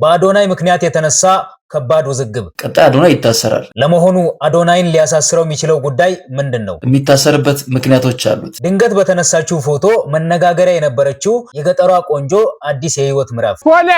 በአዶናይ ምክንያት የተነሳ ከባድ ውዝግብ ቀጣይ አዶናይ ይታሰራል። ለመሆኑ አዶናይን ሊያሳስረው የሚችለው ጉዳይ ምንድነው? የሚታሰርበት ምክንያቶች አሉት። ድንገት በተነሳችው ፎቶ መነጋገሪያ የነበረችው የገጠሯ ቆንጆ አዲስ የህይወት ምዕራፍ ሆነ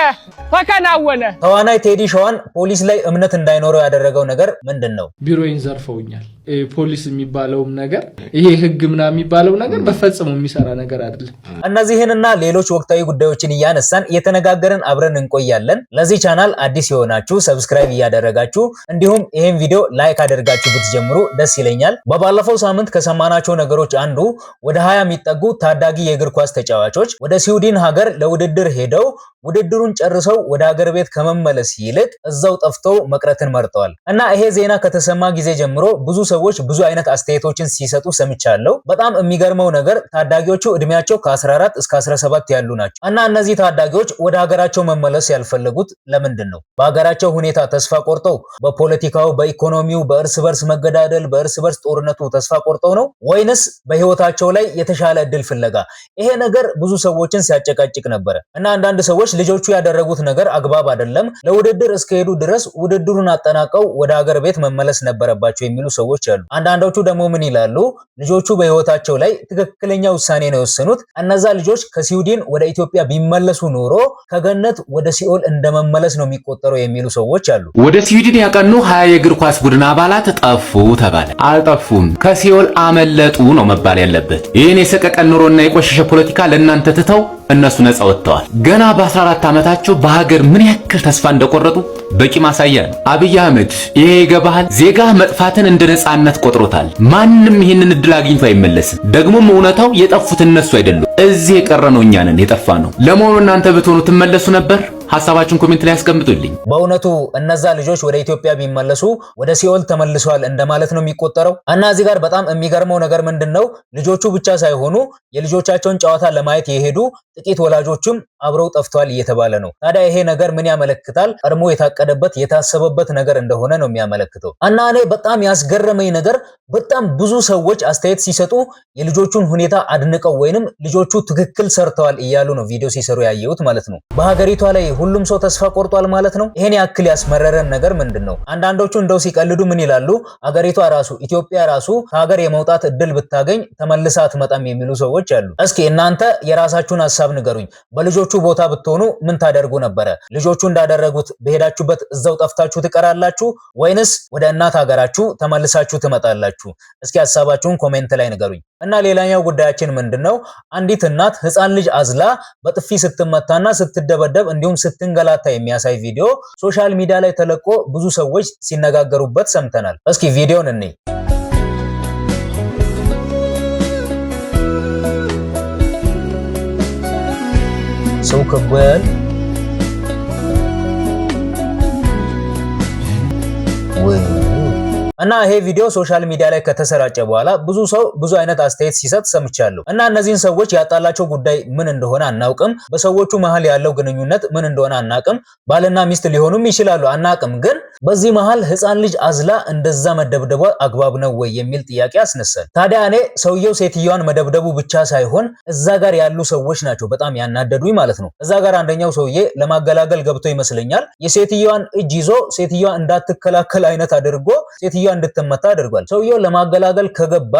ተከናወነ። ተዋናይ ቴዲ ሸዋን ፖሊስ ላይ እምነት እንዳይኖረው ያደረገው ነገር ምንድነው? ቢሮዬን ዘርፈውኛል። ፖሊስ የሚባለውም ነገር ይሄ ህግ ምናምን የሚባለው ነገር በፈጽሞ የሚሰራ ነገር አይደለም። እነዚህንና ሌሎች ወቅታዊ ጉዳዮችን እያነሳን እየተነጋገርን አብረን እንቆያለን። ለዚህ ቻናል አዲስ የሆናችሁ ሰብስክራይብ እያደረጋችሁ እንዲሁም ይሄን ቪዲዮ ላይክ አድርጋችሁ ብትጀምሩ ደስ ይለኛል። በባለፈው ሳምንት ከሰማናቸው ነገሮች አንዱ ወደ 20 የሚጠጉ ታዳጊ የእግር ኳስ ተጫዋቾች ወደ ስዊድን ሀገር ለውድድር ሄደው ውድድሩን ጨርሰው ወደ ሀገር ቤት ከመመለስ ይልቅ እዛው ጠፍተው መቅረትን መርጠዋል እና ይሄ ዜና ከተሰማ ጊዜ ጀምሮ ብዙ ሰዎች ብዙ አይነት አስተያየቶችን ሲሰጡ ሰምቻለሁ። በጣም የሚገርመው ነገር ታዳጊዎቹ እድሜያቸው ከ14 እስከ 17 ያሉ ናቸው እና እነዚህ ታዳጊዎች ወደ ሀገራቸው መመለስ ያልፈለጉት ለምንድን ነው? በሀገራቸው ሁኔታ ተስፋ ቆርጠው፣ በፖለቲካው፣ በኢኮኖሚው፣ በእርስ በርስ መገዳደል፣ በእርስ በርስ ጦርነቱ ተስፋ ቆርጠው ነው ወይንስ በህይወታቸው ላይ የተሻለ እድል ፍለጋ? ይሄ ነገር ብዙ ሰዎችን ሲያጨቃጭቅ ነበር እና አንዳንድ ሰዎች ልጆቹ ያደረጉት ነገር አግባብ አይደለም፣ ለውድድር እስከሄዱ ድረስ ውድድሩን አጠናቀው ወደ ሀገር ቤት መመለስ ነበረባቸው የሚሉ ሰዎች አሉ። አንዳንዶቹ ደግሞ ምን ይላሉ? ልጆቹ በህይወታቸው ላይ ትክክለኛ ውሳኔ ነው የወሰኑት። እነዛ ልጆች ከስዊድን ወደ ኢትዮጵያ ቢመለሱ ኖሮ ከገነት ወደ ሲኦል እንደመመለስ ነው የሚቆጠረው የሚሉ ሰዎች አሉ። ወደ ስዊድን ያቀኑ 20 የእግር ኳስ ቡድን አባላት ጠፉ ተባለ። አልጠፉም፣ ከሲኦል አመለጡ ነው መባል ያለበት። ይህን የሰቀቀን ኑሮና የቆሸሸ ፖለቲካ ለእናንተ ትተው እነሱ ነፃ ወጥተዋል። ገና በ14 ዓመታቸው በሀገር ምን ያክል ተስፋ እንደቆረጡ በቂ ማሳያ ነው። አብይ አህመድ ይሄ ይገባሃል፣ ዜጋ መጥፋትን እንደ ነፃነት ቆጥሮታል። ማንም ይህንን እድል አግኝቶ አይመለስም። ደግሞም እውነታው የጠፉት እነሱ አይደሉም፣ እዚህ የቀረነው እኛ ነን የጠፋ ነው። ለመሆኑ እናንተ ብትሆኑ ትመለሱ ነበር? ሐሳባችሁን ኮሜንት ላይ አስቀምጡልኝ። በእውነቱ እነዛ ልጆች ወደ ኢትዮጵያ ቢመለሱ ወደ ሲኦል ተመልሰዋል እንደማለት ነው የሚቆጠረው እና እዚህ ጋር በጣም የሚገርመው ነገር ምንድነው? ልጆቹ ብቻ ሳይሆኑ የልጆቻቸውን ጨዋታ ለማየት የሄዱ ጥቂት ወላጆችም አብረው ጠፍተዋል እየተባለ ነው። ታዲያ ይሄ ነገር ምን ያመለክታል? ቀድሞ የታቀደበት የታሰበበት ነገር እንደሆነ ነው የሚያመለክተው እና እኔ በጣም ያስገረመኝ ነገር በጣም ብዙ ሰዎች አስተያየት ሲሰጡ የልጆቹን ሁኔታ አድንቀው ወይንም ልጆቹ ትክክል ሰርተዋል እያሉ ነው ቪዲዮ ሲሰሩ ያየሁት ማለት ነው። በሀገሪቷ ላይ ሁሉም ሰው ተስፋ ቆርጧል ማለት ነው። ይሄን ያክል ያስመረረን ነገር ምንድነው? አንዳንዶቹ እንደው ሲቀልዱ ምን ይላሉ? አገሪቷ ራሱ ኢትዮጵያ ራሱ ከሀገር የመውጣት እድል ብታገኝ ተመልሳ አትመጣም የሚሉ ሰዎች አሉ። እስኪ እናንተ የራሳችሁን ሐሳብ ንገሩኝ። በልጆቹ ቦታ ብትሆኑ ምን ታደርጉ ነበረ? ልጆቹ እንዳደረጉት በሄዳችሁበት እዛው ጠፍታችሁ ትቀራላችሁ ወይንስ ወደ እናት ሀገራችሁ ተመልሳችሁ ትመጣላችሁ? እስኪ ሐሳባችሁን ኮሜንት ላይ ንገሩኝ። እና ሌላኛው ጉዳያችን ምንድነው? አንዲት እናት ህፃን ልጅ አዝላ በጥፊ ስትመታና ስትደበደብ እንዲሁም ስትንገላታ የሚያሳይ ቪዲዮ ሶሻል ሚዲያ ላይ ተለቆ ብዙ ሰዎች ሲነጋገሩበት ሰምተናል። እስኪ ቪዲዮን እንይ። ሰው ከበል ወይ እና ይሄ ቪዲዮ ሶሻል ሚዲያ ላይ ከተሰራጨ በኋላ ብዙ ሰው ብዙ አይነት አስተያየት ሲሰጥ ሰምቻለሁ። እና እነዚህን ሰዎች ያጣላቸው ጉዳይ ምን እንደሆነ አናውቅም። በሰዎቹ መሃል ያለው ግንኙነት ምን እንደሆነ አናውቅም። ባልና ሚስት ሊሆኑም ይችላሉ አናውቅም። ግን በዚህ መሃል ህፃን ልጅ አዝላ እንደዛ መደብደቧ አግባብ ነው ወይ የሚል ጥያቄ አስነሳል። ታዲያ እኔ ሰውየው ሴትዮዋን መደብደቡ ብቻ ሳይሆን እዛ ጋር ያሉ ሰዎች ናቸው በጣም ያናደዱኝ ማለት ነው። እዛ ጋር አንደኛው ሰውዬ ለማገላገል ገብቶ ይመስለኛል የሴትዮዋን እጅ ይዞ ሴትዮዋ እንዳትከላከል አይነት አድርጎ ሴትዮዋ እንድትመታ አድርጓል። ሰውየው ለማገላገል ከገባ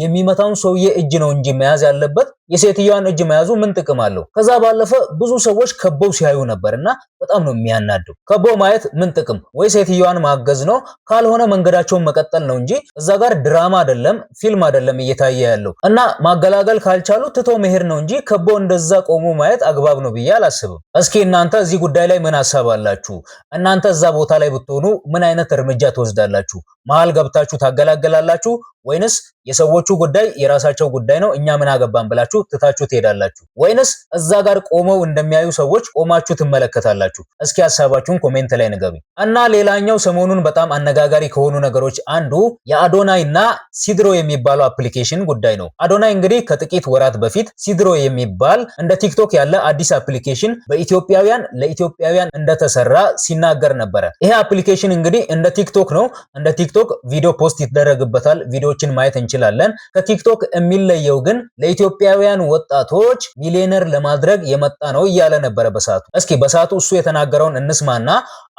የሚመታውን ሰውዬ እጅ ነው እንጂ መያዝ ያለበት የሴትዮዋን እጅ መያዙ ምን ጥቅም አለው? ከዛ ባለፈ ብዙ ሰዎች ከበው ሲያዩ ነበርና በጣም ነው የሚያናደው። ከበው ማየት ምን ጥቅም? ወይ ሴትዮዋን ማገዝ ነው፣ ካልሆነ መንገዳቸውን መቀጠል ነው እንጂ እዛ ጋር ድራማ አይደለም ፊልም አይደለም እየታየ ያለው እና ማገላገል ካልቻሉ ትቶ መሄድ ነው እንጂ ከበው እንደዛ ቆሞ ማየት አግባብ ነው ብዬ አላስብም። እስኪ እናንተ እዚህ ጉዳይ ላይ ምን ሐሳብ አላችሁ? እናንተ እዛ ቦታ ላይ ብትሆኑ ምን አይነት እርምጃ ትወስዳላችሁ? መሃል ገብታችሁ ታገላገላላችሁ ወይንስ የሰዎቹ ጉዳይ የራሳቸው ጉዳይ ነው እኛ ምን አገባን ብላችሁ ትታችሁ ትሄዳላችሁ? ወይንስ እዛ ጋር ቆመው እንደሚያዩ ሰዎች ቆማችሁ ትመለከታላችሁ? እስኪ ሐሳባችሁን ኮሜንት ላይ ንገሩኝ። እና ሌላኛው ሰሞኑን በጣም አነጋጋሪ ከሆኑ ነገሮች አንዱ የአዶናይና ሲድሮ የሚባለው አፕሊኬሽን ጉዳይ ነው። አዶናይ እንግዲህ ከጥቂት ወራት በፊት ሲድሮ የሚባል እንደ ቲክቶክ ያለ አዲስ አፕሊኬሽን በኢትዮጵያውያን ለኢትዮጵያውያን እንደተሰራ ሲናገር ነበረ። ይሄ አፕሊኬሽን እንግዲህ እንደ ቲክቶክ ነው። እንደ ቲክቶክ በቲክቶክ ቪዲዮ ፖስት ይደረግበታል፣ ቪዲዮዎችን ማየት እንችላለን። ከቲክቶክ የሚለየው ግን ለኢትዮጵያውያን ወጣቶች ሚሊዮነር ለማድረግ የመጣ ነው እያለ ነበረ በሰዓቱ። እስኪ በሰዓቱ እሱ የተናገረውን እንስማና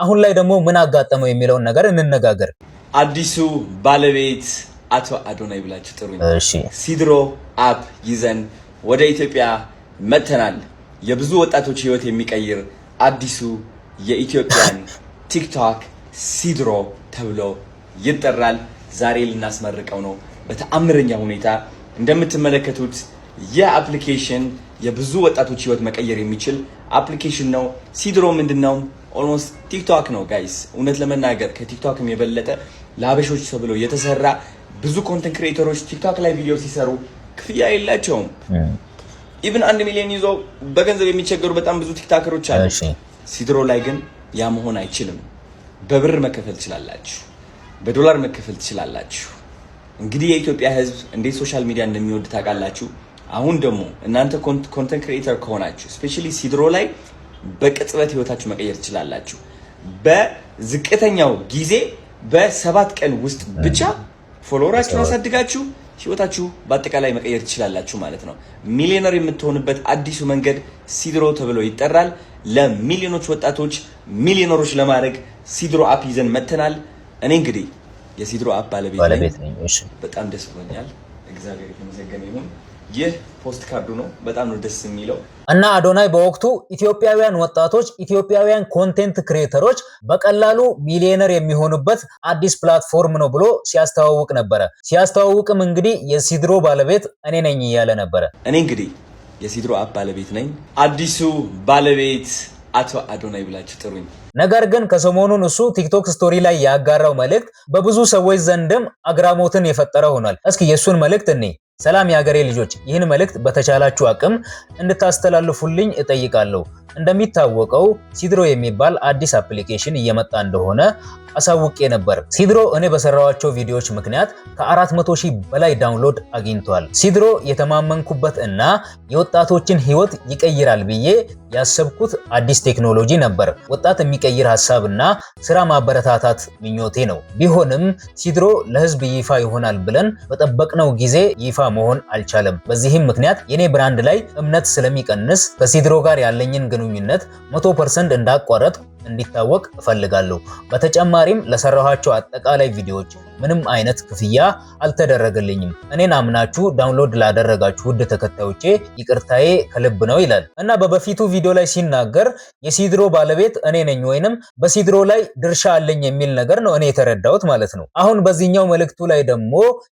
አሁን ላይ ደግሞ ምን አጋጠመው የሚለውን ነገር እንነጋገር። አዲሱ ባለቤት አቶ አዶናይ ብላችሁ ጥሩኝ። ሲድሮ አፕ ይዘን ወደ ኢትዮጵያ መተናል። የብዙ ወጣቶች ህይወት የሚቀይር አዲሱ የኢትዮጵያን ቲክቶክ ሲድሮ ተብሎ ይጠራል። ዛሬ ልናስመርቀው ነው በተአምረኛ ሁኔታ። እንደምትመለከቱት የአፕሊኬሽን የብዙ ወጣቶች ህይወት መቀየር የሚችል አፕሊኬሽን ነው። ሲድሮ ምንድነው? ኦልሞስት ቲክቶክ ነው ጋይስ። እውነት ለመናገር ከቲክቶክም የበለጠ ለሀበሾች ተብሎ የተሰራ ብዙ ኮንተንት ክሬተሮች ቲክቶክ ላይ ቪዲዮ ሲሰሩ ክፍያ የላቸውም። ኢቭን 1 ሚሊዮን ይዞ በገንዘብ የሚቸገሩ በጣም ብዙ ቲክቶከሮች አሉ። ሲድሮ ላይ ግን ያ መሆን አይችልም። በብር መከፈል ትችላላችሁ፣ በዶላር መከፈል ትችላላችሁ። እንግዲህ የኢትዮጵያ ህዝብ እንዴት ሶሻል ሚዲያ እንደሚወድ ታውቃላችሁ። አሁን ደግሞ እናንተ ኮንተንት ክሬተር ከሆናችሁ ስፔሻሊ ሲድሮ ላይ በቅጽበት ህይወታችሁ መቀየር ትችላላችሁ። በዝቅተኛው ጊዜ በ7 ቀን ውስጥ ብቻ ፎሎወራችሁን አሳድጋችሁ ህይወታችሁ በአጠቃላይ መቀየር ትችላላችሁ ማለት ነው። ሚሊዮነር የምትሆንበት አዲሱ መንገድ ሲድሮ ተብሎ ይጠራል። ለሚሊዮኖች ወጣቶች ሚሊዮነሮች ለማድረግ ሲድሮ አፕ ይዘን መተናል። እኔ እንግዲህ የሲድሮ አፕ ባለቤት ነኝ። በጣም ደስ ብሎኛል። እግዚአብሔር የተመሰገነ ይሁን። ይህ ፖስት ካርዱ ነው። በጣም ነው ደስ የሚለው። እና አዶናይ በወቅቱ ኢትዮጵያውያን ወጣቶች ኢትዮጵያውያን ኮንቴንት ክሬተሮች በቀላሉ ሚሊዮነር የሚሆኑበት አዲስ ፕላትፎርም ነው ብሎ ሲያስተዋውቅ ነበረ። ሲያስተዋውቅም እንግዲህ የሲድሮ ባለቤት እኔ ነኝ እያለ ነበረ። እኔ እንግዲህ የሲድሮ አፕ ባለቤት ነኝ። አዲሱ ባለቤት አቶ አዶናይ ብላችሁ ጥሩኝ። ነገር ግን ከሰሞኑን እሱ ቲክቶክ ስቶሪ ላይ ያጋራው መልእክት በብዙ ሰዎች ዘንድም አግራሞትን የፈጠረ ሆኗል። እስኪ የሱን መልእክት እኔ ሰላም የሀገሬ ልጆች፣ ይህን መልእክት በተቻላችሁ አቅም እንድታስተላልፉልኝ እጠይቃለሁ። እንደሚታወቀው ሲድሮ የሚባል አዲስ አፕሊኬሽን እየመጣ እንደሆነ አሳውቄ ነበር። ሲድሮ እኔ በሰራዋቸው ቪዲዮዎች ምክንያት ከ400,000 በላይ ዳውንሎድ አግኝቷል። ሲድሮ የተማመንኩበት እና የወጣቶችን ህይወት ይቀይራል ብዬ ያሰብኩት አዲስ ቴክኖሎጂ ነበር። ወጣት የሚቀይር ሀሳብና ስራ ማበረታታት ምኞቴ ነው። ቢሆንም ሲድሮ ለህዝብ ይፋ ይሆናል ብለን በጠበቅነው ጊዜ ይፋ መሆን አልቻለም። በዚህም ምክንያት የኔ ብራንድ ላይ እምነት ስለሚቀንስ ከሲድሮ ጋር ያለኝን ግንኙነት 100% እንዳቋረጥ እንዲታወቅ እፈልጋለሁ። በተጨማሪም ለሰራኋቸው አጠቃላይ ቪዲዮዎች ምንም አይነት ክፍያ አልተደረገልኝም። እኔን አምናችሁ ዳውንሎድ ላደረጋችሁ ውድ ተከታዮቼ ይቅርታዬ ከልብ ነው ይላል እና በበፊቱ ቪዲዮ ላይ ሲናገር የሲድሮ ባለቤት እኔ ነኝ ወይንም በሲድሮ ላይ ድርሻ አለኝ የሚል ነገር ነው እኔ የተረዳሁት ማለት ነው። አሁን በዚህኛው መልእክቱ ላይ ደግሞ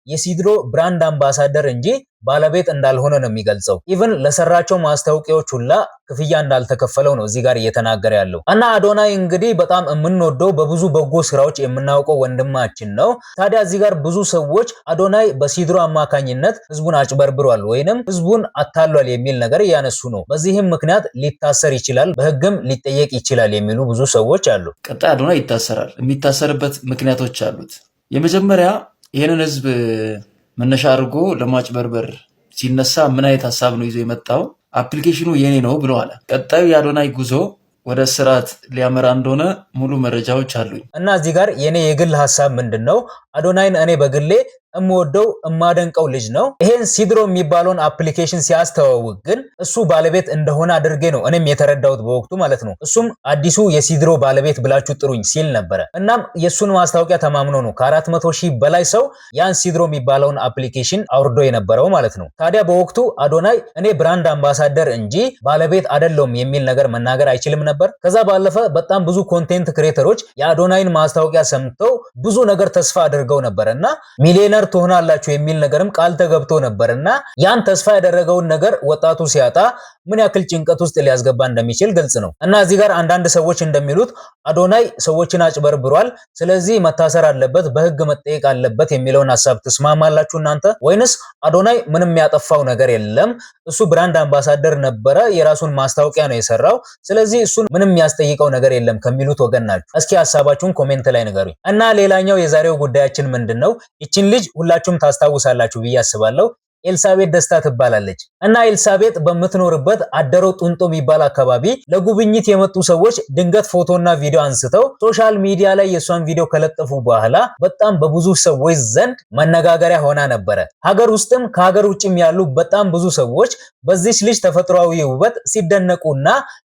የሲድሮ ብራንድ አምባሳደር እንጂ ባለቤት እንዳልሆነ ነው የሚገልጸው። ኢቭን ለሰራቸው ማስታወቂያዎች ሁላ ክፍያ እንዳልተከፈለው ነው እዚህ ጋር እየተናገረ ያለው እና አዶናይ እንግዲህ በጣም የምንወደው በብዙ በጎ ስራዎች የምናውቀው ወንድማችን ነው። ታዲያ እዚህ ጋር ብዙ ሰዎች አዶናይ በሲድሮ አማካኝነት ህዝቡን አጭበርብሯል ወይንም ህዝቡን አታሏል የሚል ነገር እያነሱ ነው። በዚህም ምክንያት ሊታሰር ይችላል፣ በህግም ሊጠየቅ ይችላል የሚሉ ብዙ ሰዎች አሉ። ቀጣይ አዶናይ ይታሰራል። የሚታሰርበት ምክንያቶች አሉት። የመጀመሪያ ይህንን ህዝብ መነሻ አድርጎ ለማጭበርበር ሲነሳ ምን አይነት ሀሳብ ነው ይዞ የመጣው? አፕሊኬሽኑ የኔ ነው ብሎ አለ። ቀጣዩ የአዶናይ ጉዞ ወደ ስርዓት ሊያመራ እንደሆነ ሙሉ መረጃዎች አሉኝ እና እዚህ ጋር የኔ የግል ሀሳብ ምንድነው? አዶናይን እኔ በግሌ እምወደው እማደንቀው ልጅ ነው። ይሄን ሲድሮ የሚባለውን አፕሊኬሽን ሲያስተዋውቅ ግን እሱ ባለቤት እንደሆነ አድርጌ ነው እኔም የተረዳሁት በወቅቱ ማለት ነው። እሱም አዲሱ የሲድሮ ባለቤት ብላችሁ ጥሩኝ ሲል ነበረ። እናም የሱን ማስታወቂያ ተማምኖ ነው ከ400,000 በላይ ሰው ያን ሲድሮ የሚባለውን አፕሊኬሽን አውርዶ የነበረው ማለት ነው። ታዲያ በወቅቱ አዶናይ እኔ ብራንድ አምባሳደር እንጂ ባለቤት አይደለሁም የሚል ነገር መናገር አይችልም ነበር። ከዛ ባለፈ በጣም ብዙ ኮንቴንት ክሬተሮች የአዶናይን ማስታወቂያ ሰምተው ብዙ ነገር ተስፋ አድርገው ነበርና ሚሊዮነር ትሆናላችሁ የሚል ነገርም ቃል ተገብቶ ነበርና ያን ተስፋ ያደረገውን ነገር ወጣቱ ሲያጣ ምን ያክል ጭንቀት ውስጥ ሊያስገባ እንደሚችል ግልጽ ነው። እና እዚህ ጋር አንዳንድ ሰዎች እንደሚሉት አዶናይ ሰዎችን አጭበርብሯል፣ ስለዚህ መታሰር አለበት፣ በህግ መጠየቅ አለበት የሚለውን ሐሳብ ትስማማላችሁ እናንተ? ወይንስ አዶናይ ምንም ያጠፋው ነገር የለም፣ እሱ ብራንድ አምባሳደር ነበረ፣ የራሱን ማስታወቂያ ነው የሰራው፣ ስለዚህ እሱን ምንም የሚያስጠይቀው ነገር የለም ከሚሉት ወገን ናችሁ? እስኪ ሐሳባችሁን ኮሜንት ላይ ንገሩኝ። እና ሌላኛው የዛሬው ጉዳያችን ምንድነው? ይችን ልጅ ሁላችሁም ታስታውሳላችሁ ብዬ አስባለሁ። ኤልሳቤጥ ደስታ ትባላለች እና ኤልሳቤጥ በምትኖርበት አደሮ ጡንጦ የሚባል አካባቢ ለጉብኝት የመጡ ሰዎች ድንገት ፎቶና ቪዲዮ አንስተው ሶሻል ሚዲያ ላይ የሷን ቪዲዮ ከለጠፉ በኋላ በጣም በብዙ ሰዎች ዘንድ መነጋገሪያ ሆና ነበር። ሀገር ውስጥም ከሀገር ውጭም ያሉ በጣም ብዙ ሰዎች በዚች ልጅ ተፈጥሯዊ ውበት ሲደነቁና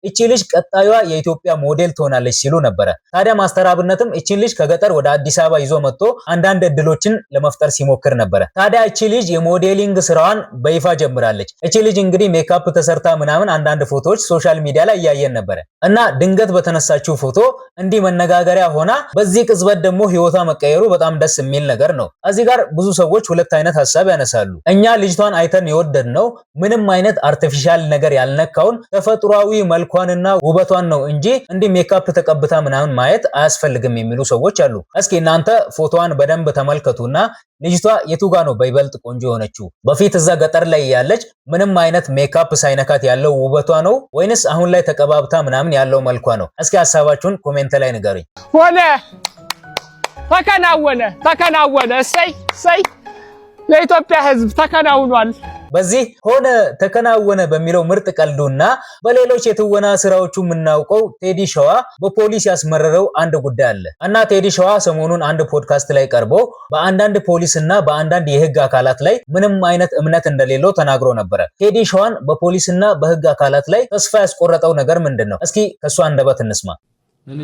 እቺ ልጅ ቀጣዩዋ የኢትዮጵያ ሞዴል ትሆናለች ሲሉ ነበር። ታዲያ ማስተር አብነትም እቺን ልጅ ከገጠር ወደ አዲስ አበባ ይዞ መጥቶ አንዳንድ እድሎችን ለመፍጠር ሲሞክር ነበር። ታዲያ እቺ ልጅ የሞዴሊንግ ስራዋን በይፋ ጀምራለች። እቺ ልጅ እንግዲህ ሜካፕ ተሰርታ ምናምን አንዳንድ ፎቶዎች ሶሻል ሚዲያ ላይ ያያየን ነበር እና ድንገት በተነሳችው ፎቶ እንዲህ መነጋገሪያ ሆና በዚህ ቅጽበት ደግሞ ህይወቷ መቀየሩ በጣም ደስ የሚል ነገር ነው። እዚህ ጋር ብዙ ሰዎች ሁለት አይነት ሐሳብ ያነሳሉ። እኛ ልጅቷን አይተን የወደድነው ምንም አይነት አርቲፊሻል ነገር ያልነካውን ተፈጥሯዊ መልኳንና ውበቷን ነው እንጂ እንዲህ ሜካፕ ተቀብታ ምናምን ማየት አያስፈልግም የሚሉ ሰዎች አሉ። እስኪ እናንተ ፎቶዋን በደንብ ተመልከቱና ልጅቷ የቱ ጋር ነው በይበልጥ ቆንጆ የሆነችው? በፊት እዛ ገጠር ላይ ያለች ምንም አይነት ሜካፕ ሳይነካት ያለው ውበቷ ነው ወይንስ አሁን ላይ ተቀባብታ ምናምን ያለው መልኳ ነው? እስኪ ሐሳባችሁን ኮሜንት ላይ ንገሩኝ። ሆነ ተከናወነ እሰይ ለኢትዮጵያ ሕዝብ ተከናውኗል። በዚህ ሆነ ተከናወነ በሚለው ምርጥ ቀልዱና በሌሎች የትወና ስራዎቹ የምናውቀው ቴዲ ሸዋ በፖሊስ ያስመረረው አንድ ጉዳይ አለ እና ቴዲ ሸዋ ሰሞኑን አንድ ፖድካስት ላይ ቀርቦ በአንዳንድ ፖሊስና በአንዳንድ የህግ አካላት ላይ ምንም አይነት እምነት እንደሌለው ተናግሮ ነበር። ቴዲ ሸዋን በፖሊስና በህግ አካላት ላይ ተስፋ ያስቆረጠው ነገር ምንድነው? እስኪ ከሱ አንደበት እንስማ። እኔ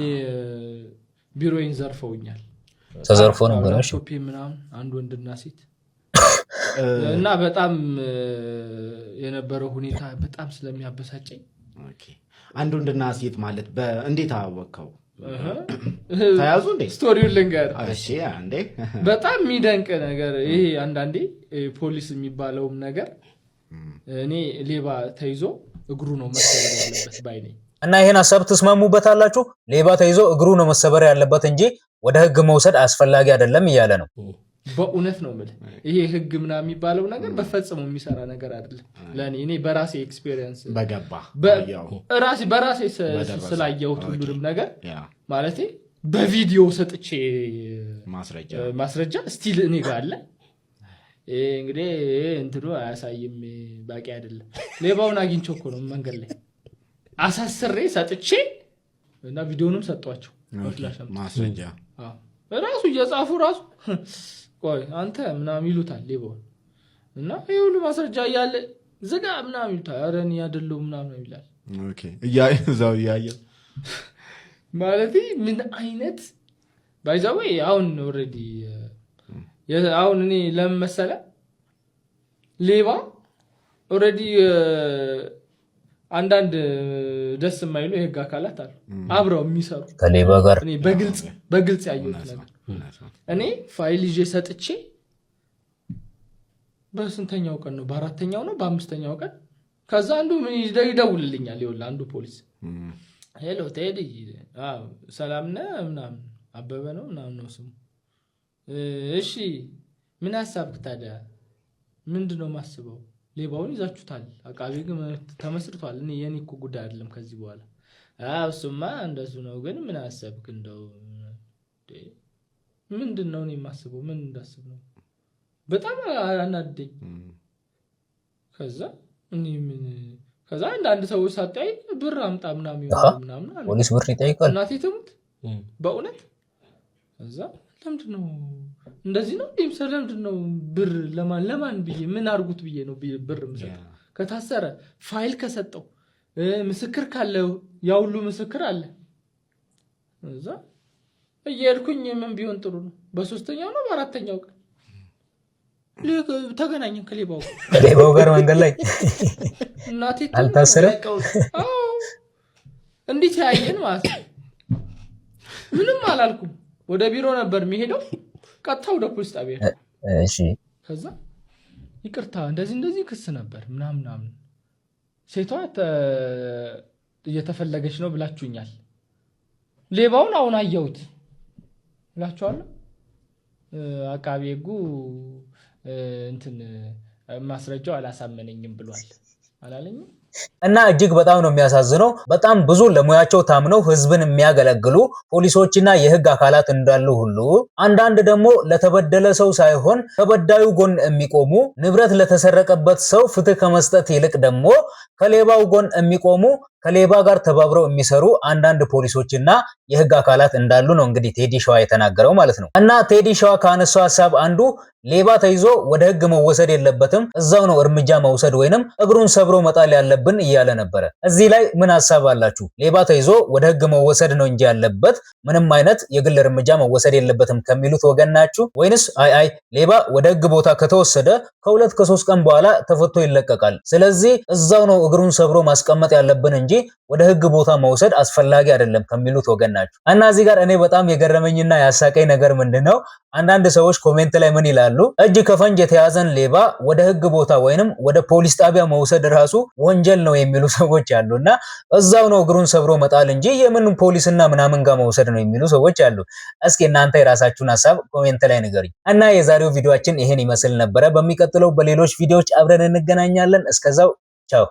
ቢሮዬን ዘርፈውኛል። ተዘርፎ ነበር ሾፒ ምናምን አንድ ወንድና ሴት እና በጣም የነበረው ሁኔታ በጣም ስለሚያበሳጨኝ። ኦኬ አንድ ወንድና ሴት ማለት በእንዴት አወቀው? ታያዙ እንዴ? ስቶሪውን ልንገር። እሺ አንዴ በጣም የሚደንቅ ነገር ይሄ አንዳንዴ ፖሊስ የሚባለውም ነገር እኔ ሌባ ተይዞ እግሩ ነው መሰበር ያለበት ባይ ነኝ። እና ይሄን ሐሳብ ተስማሙበታላችሁ? ሌባ ተይዞ እግሩ ነው መሰበር ያለበት እንጂ ወደ ህግ መውሰድ አስፈላጊ አይደለም እያለ ነው። በእውነት ነው ማለት ይሄ ህግ ምናምን የሚባለው ነገር በፈጽሞ የሚሰራ ነገር አይደለም። ለኔ እኔ በራሴ ኤክስፒሪየንስ በራሴ ስላየሁት ሁሉንም ነገር ማለት በቪዲዮ ሰጥቼ ማስረጃ ስቲል እኔ ጋር አለ። እንግዲህ እንትኑ አያሳይም ባቂ አይደለም። ሌባውን አግኝቼው እኮ ነው መንገድ ላይ አሳስሬ ሰጥቼ እና ቪዲዮንም ሰጧቸው ማስረጃ ራሱ እየጻፉ ራሱ ቆይ አንተ ምናምን ይሉታል ሌባውን እና ይሄ ሁሉ ማስረጃ እያለ ዝጋ ምናምን ይሉታል። ኧረ እኔ አይደለሁም ምናምን ይላል። ኦኬ እዛው እያየ ማለት ምን አይነት ባይዛው አሁን ኦሬዲ አሁን እኔ ለምን መሰለህ ሌባ ኦሬዲ አንዳንድ ደስ የማይሉ የህግ አካላት አሉ አብረው የሚሰሩ ከሌባ ጋር እኔ በግልጽ ያየሁት ነገር እኔ ፋይል ይዤ ሰጥቼ በስንተኛው ቀን ነው? በአራተኛው ነው በአምስተኛው ቀን ከዛ አንዱ ምን ይደውልልኛል። ይኸውልህ አንዱ ፖሊስ ሄሎ ቴዲ ሰላም ነህ ምናምን አበበ ነው ምናምን ነው ስሙ። እሺ ምን ሐሳብክ ታዲያ? ምንድነው ማስበው? ሌባውን ይዛችሁታል፣ አቃቤ ግን ተመስርቷል። እኔ የኔ እኮ ጉዳይ አይደለም ከዚህ በኋላ እሱማ እንደሱ ነው። ግን ምን ሐሳብክ? እንደው ምንድነው እኔ የማስበው? ምን እንዳስብ ነው? በጣም አናደኝ። ከዛ አንዳንድ ሰዎች ሳጣይ ብር አምጣ ምናምን አለ። ፖሊስ ብር ይጠይቃል። እናቴ ትሙት በእውነት። ከዛ ለምንድነው እንደዚህ ነው? ለምንድነው ብር ለማን ብዬ ምን አርጉት ብዬ ነው ብር የምሰጠው? ከታሰረ ፋይል ከሰጠው ምስክር ካለው ያ ሁሉ ምስክር አለ። እዛ እየሄድኩኝ ምን ቢሆን ጥሩ ነው? በሶስተኛው ነው በአራተኛው ቀን ተገናኘን ከሌባው ጋር መንገድ ላይ እናቴ አልታሰረ። እንዴት ያየን ማለት ነው። ምንም አላልኩም። ወደ ቢሮ ነበር የሚሄደው። ቀጥታ ወደ ፖሊስ ጣቢያ። እሺ ከዛ ይቅርታ እንደዚህ ክስ ነበር ምናምን ሴቷ እየተፈለገች ነው ብላችሁኛል። ሌባውን አሁን አየሁት ብላችኋለሁ። አቃቤ ሕጉ እንትን ማስረጃው አላሳመነኝም ብሏል አላለኝም። እና እጅግ በጣም ነው የሚያሳዝነው። በጣም ብዙ ለሙያቸው ታምነው ህዝብን የሚያገለግሉ ፖሊሶችና የህግ አካላት እንዳሉ ሁሉ አንዳንድ ደግሞ ለተበደለ ሰው ሳይሆን ከበዳዩ ጎን የሚቆሙ ንብረት ለተሰረቀበት ሰው ፍትህ ከመስጠት ይልቅ ደግሞ ከሌባው ጎን የሚቆሙ ከሌባ ጋር ተባብረው የሚሰሩ አንዳንድ ፖሊሶችና የህግ አካላት እንዳሉ ነው እንግዲህ ቴዲ ሸዋ የተናገረው ማለት ነው። እና ቴዲ ሸዋ ካነሳው ሐሳብ አንዱ ሌባ ተይዞ ወደ ህግ መወሰድ የለበትም እዛው ነው እርምጃ መውሰድ ወይንም እግሩን ሰብሮ መጣል ያለብን እያለ ነበረ። እዚህ ላይ ምን ሐሳብ አላችሁ? ሌባ ተይዞ ወደ ህግ መወሰድ ነው እንጂ ያለበት ምንም አይነት የግል እርምጃ መወሰድ የለበትም ከሚሉት ወገን ናችሁ? ወይንስ አይ ሌባ ወደ ህግ ቦታ ከተወሰደ ከ2 ከ3 ቀን በኋላ ተፈቶ ይለቀቃል፣ ስለዚህ እዛው ነው እግሩን ሰብሮ ማስቀመጥ ያለብን እንጂ ወደ ህግ ቦታ መውሰድ አስፈላጊ አይደለም ከሚሉት ወገን ናችሁ? እና እዚህ ጋር እኔ በጣም የገረመኝና ያሳቀኝ ነገር ምንድነው አንዳንድ ሰዎች ኮሜንት ላይ ምን ይላሉ? እጅ ከፈንጅ የተያዘን ሌባ ወደ ህግ ቦታ ወይንም ወደ ፖሊስ ጣቢያ መውሰድ ራሱ ወንጀል ነው የሚሉ ሰዎች አሉና እዛው ነው እግሩን ሰብሮ መጣል እንጂ የምን ፖሊስና ምናምን ጋር መውሰድ ነው የሚሉ ሰዎች አሉ። እስኪ እናንተ የራሳችሁን ሐሳብ ኮሜንት ላይ ንገሩኝ። እና የዛሬው ቪዲዮአችን ይሄን ይመስል ነበረ። በሚቀጥለው በሌሎች ቪዲዮዎች አብረን እንገናኛለን። እስከዛው ቻው።